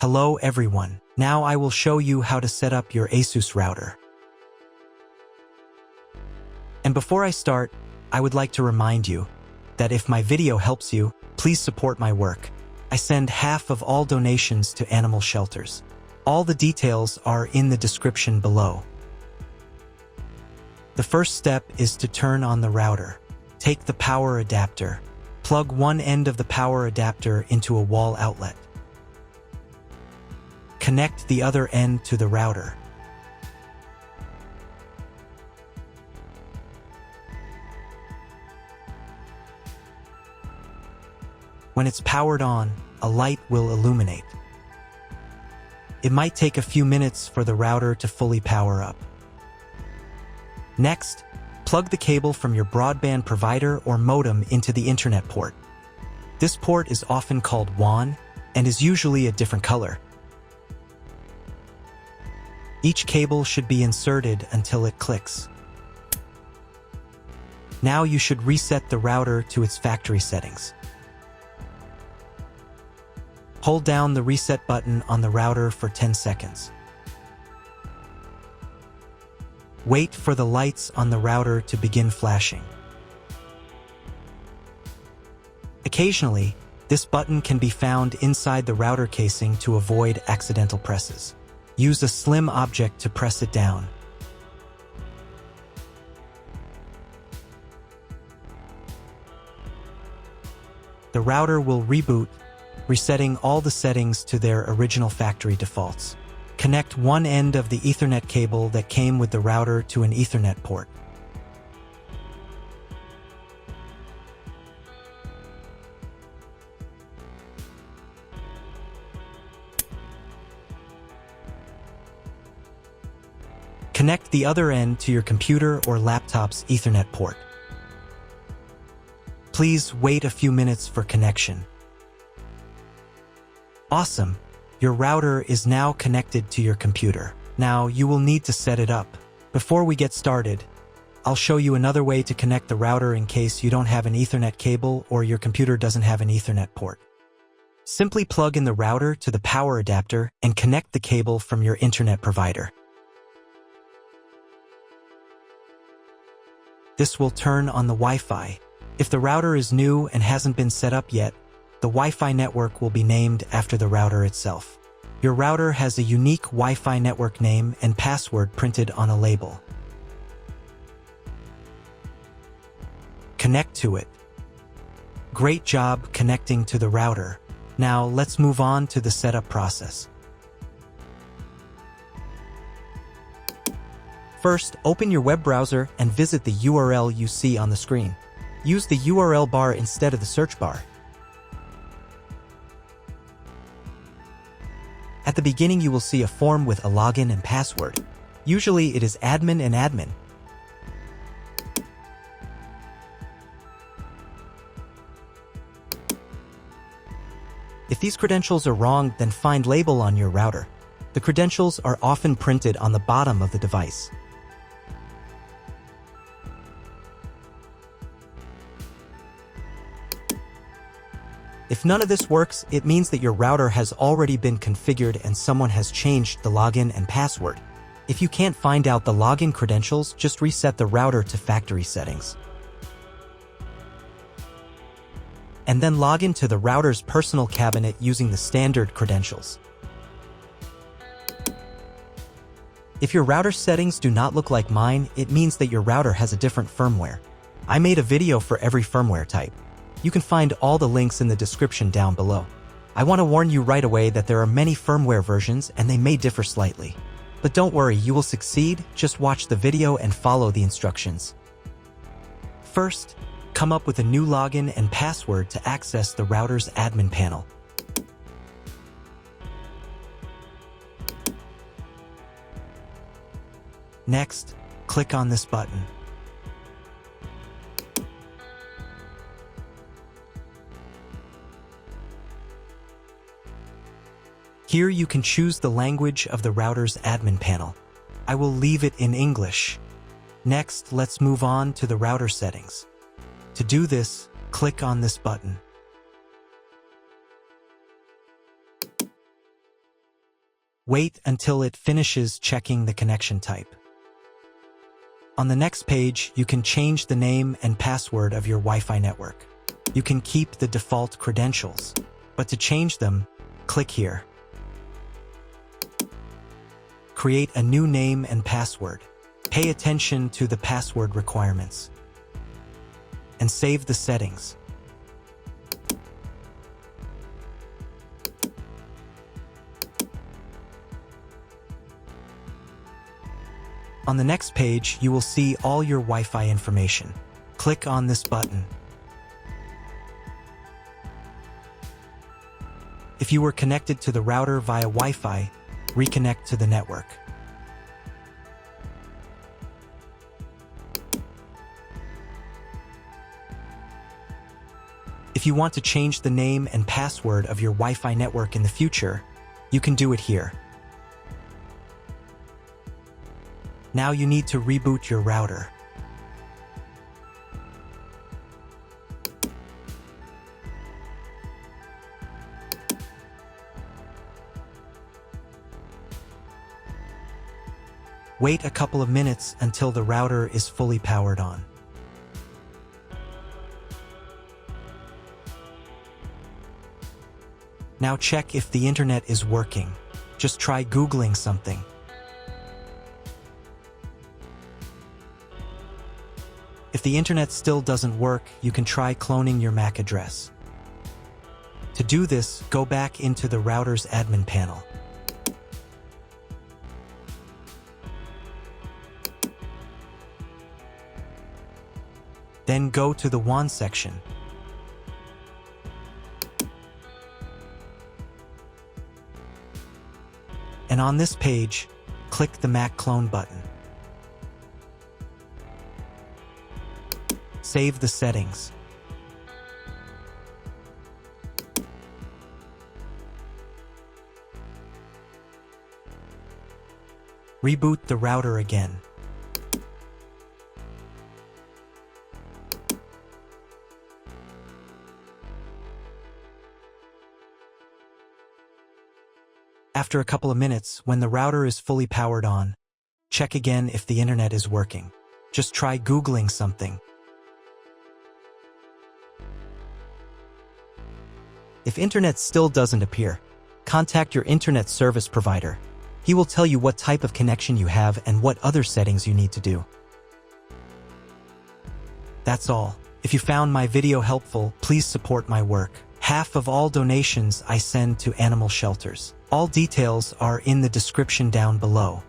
Hello everyone. Now I will show you how to set up your ASUS router. And before I start, I would like to remind you that if my video helps you, please support my work. I send half of all donations to animal shelters. All the details are in the description below. The first step is to turn on the router. Take the power adapter. Plug one end of the power adapter into a wall outlet. Connect the other end to the router. When it's powered on, a light will illuminate. It might take a few minutes for the router to fully power up. Next, plug the cable from your broadband provider or modem into the internet port. This port is often called WAN and is usually a different color. Each cable should be inserted until it clicks. Now you should reset the router to its factory settings. Hold down the reset button on the router for 10 seconds. Wait for the lights on the router to begin flashing. Occasionally, this button can be found inside the router casing to avoid accidental presses. Use a slim object to press it down. The router will reboot, resetting all the settings to their original factory defaults. Connect one end of the Ethernet cable that came with the router to an Ethernet port. Connect the other end to your computer or laptop's Ethernet port. Please wait a few minutes for connection. Awesome! Your router is now connected to your computer. Now you will need to set it up. Before we get started, I'll show you another way to connect the router in case you don't have an Ethernet cable or your computer doesn't have an Ethernet port. Simply plug in the router to the power adapter and connect the cable from your internet provider. This will turn on the Wi-Fi. If the router is new and hasn't been set up yet, the Wi-Fi network will be named after the router itself. Your router has a unique Wi-Fi network name and password printed on a label. Connect to it. Great job connecting to the router. Now let's move on to the setup process. First, open your web browser and visit the URL you see on the screen. Use the URL bar instead of the search bar. At the beginning, you will see a form with a login and password. Usually, it is admin and admin. If these credentials are wrong, then find label on your router. The credentials are often printed on the bottom of the device. If none of this works, it means that your router has already been configured and someone has changed the login and password. If you can't find out the login credentials, just reset the router to factory settings. And then log into the router's personal cabinet using the standard credentials. If your router settings do not look like mine, it means that your router has a different firmware. I made a video for every firmware type. You can find all the links in the description down below. I want to warn you right away that there are many firmware versions and they may differ slightly. But don't worry, you will succeed. Just watch the video and follow the instructions. First, come up with a new login and password to access the router's admin panel. Next, click on this button. Here you can choose the language of the router's admin panel. I will leave it in English. Next, let's move on to the router settings. To do this, click on this button. Wait until it finishes checking the connection type. On the next page, you can change the name and password of your Wi-Fi network. You can keep the default credentials, but to change them, click here. Create a new name and password. Pay attention to the password requirements. And save the settings. On the next page, you will see all your Wi-Fi information. Click on this button. If you were connected to the router via Wi-Fi, reconnect to the network. If you want to change the name and password of your Wi-Fi network in the future, you can do it here. Now you need to reboot your router. Wait a couple of minutes until the router is fully powered on. Now check if the internet is working. Just try Googling something. If the internet still doesn't work, you can try cloning your MAC address. To do this, go back into the router's admin panel. Then go to the WAN section. And on this page, click the MAC clone button. Save the settings. Reboot the router again. After a couple of minutes, when the router is fully powered on, check again if the internet is working. Just try Googling something. If internet still doesn't appear, contact your internet service provider. He will tell you what type of connection you have and what other settings you need to do. That's all. If you found my video helpful, please support my work. Half of all donations I send to animal shelters. All details are in the description down below.